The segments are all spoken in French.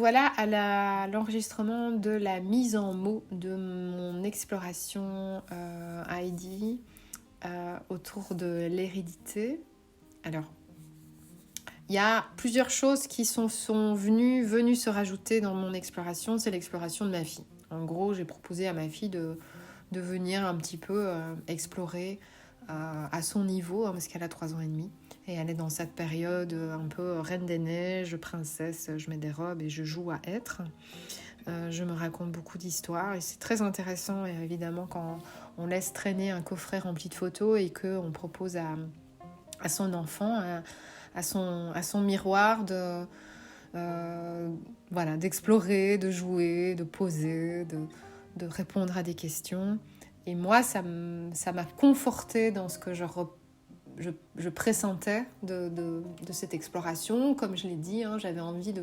voilà à l'enregistrement de la mise en mots de mon exploration Heidi autour de l'hérédité. Alors, il y a plusieurs choses qui sont venues se rajouter dans mon exploration. C'est l'exploration de ma fille. En gros, j'ai proposé à ma fille de venir un petit peu explorer à son niveau, parce qu'elle a 3 ans et demi. Et elle est dans cette période un peu reine des neiges, princesse, je mets des robes et je joue à être. Je me raconte beaucoup d'histoires et c'est très intéressant, et évidemment, quand on laisse traîner un coffret rempli de photos et qu'on propose à son enfant, à son miroir voilà, d'explorer, de jouer, de poser, de répondre à des questions. Et moi, ça m'a confortée dans ce que je pressentais de cette exploration. Comme je l'ai dit, j'avais envie de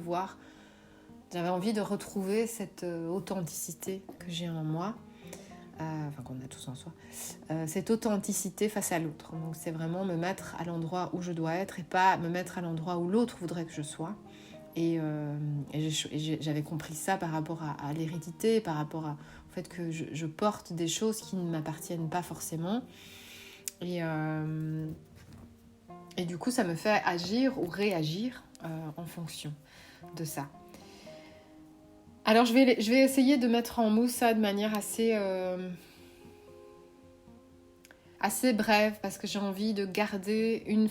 retrouver cette authenticité que j'ai en moi, qu'on a tous en soi, cette authenticité face à l'autre. Donc c'est vraiment me mettre à l'endroit où je dois être et pas me mettre à l'endroit où l'autre voudrait que je sois. Et j'avais compris ça par rapport à l'hérédité, par rapport au fait que je porte des choses qui ne m'appartiennent pas forcément. Et du coup, ça me fait agir ou réagir en fonction de ça. Alors, je vais essayer de mettre en mots ça de manière assez brève, parce que j'ai envie de garder une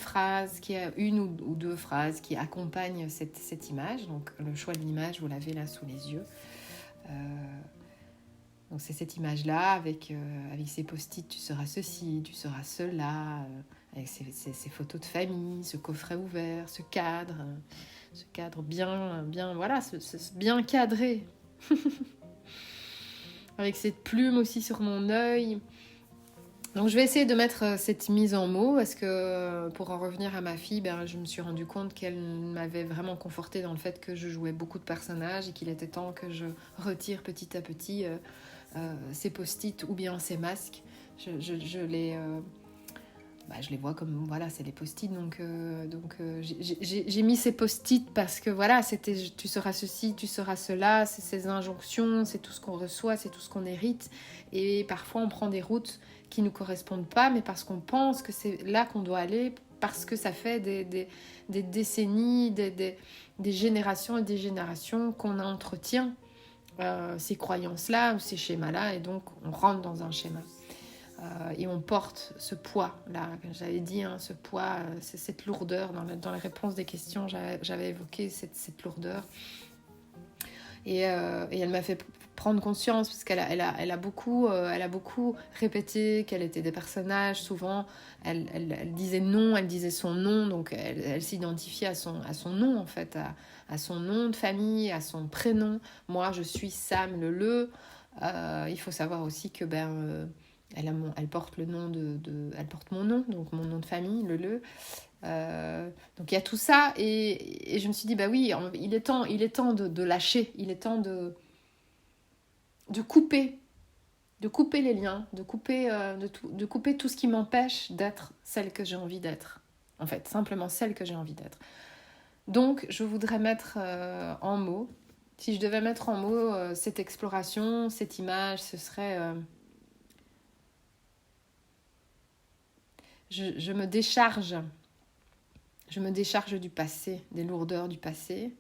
ou deux phrases qui accompagnent cette image. Donc, le choix de l'image, vous l'avez là sous les yeux. Donc, c'est cette image-là avec ces post-it, tu seras ceci, tu seras cela, avec ces photos de famille, ce coffret ouvert, ce cadre bien, voilà, bien cadré. Avec cette plume aussi sur mon œil. Donc je vais essayer de mettre cette mise en mots, parce que pour en revenir à ma fille, je me suis rendu compte qu'elle m'avait vraiment confortée dans le fait que je jouais beaucoup de personnages et qu'il était temps que je retire petit à petit ces post-it ou bien ces masques. Je les vois comme, voilà, c'est les post-it, donc j'ai mis ces post-it parce que voilà, c'était tu seras ceci, tu seras cela, c'est ces injonctions, c'est tout ce qu'on reçoit, c'est tout ce qu'on hérite, et parfois on prend des routes qui ne nous correspondent pas, mais parce qu'on pense que c'est là qu'on doit aller, parce que ça fait des décennies, des générations et des générations qu'on entretient ces croyances-là ou ces schémas-là, et donc on rentre dans un schéma. Et on porte ce poids-là, comme j'avais dit, ce poids, c'est cette lourdeur. Dans les réponses des questions, j'avais évoqué cette lourdeur. Et elle m'a fait prendre conscience, parce qu'elle a beaucoup répété qu'elle était des personnages. Souvent, elle disait non, elle disait son nom, donc elle s'identifiait à son nom, en fait, à son nom de famille, à son prénom. Moi, je suis Sam Le. Il faut savoir aussi que elle porte le nom elle porte mon nom, donc mon nom de famille, Le. Donc il y a tout ça, et je me suis dit oui, il est temps de lâcher, il est temps de couper les liens, de couper tout ce qui m'empêche d'être celle que j'ai envie d'être, en fait, simplement celle que j'ai envie d'être. Donc je voudrais mettre en mots, si je devais mettre en mots cette exploration, cette image, ce serait je me décharge du passé, des lourdeurs du passé.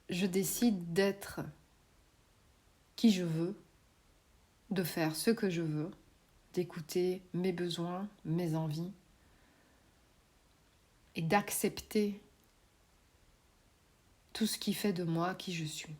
Je décide d'être qui je veux, de faire ce que je veux, d'écouter mes besoins, mes envies, et d'accepter tout ce qui fait de moi qui je suis.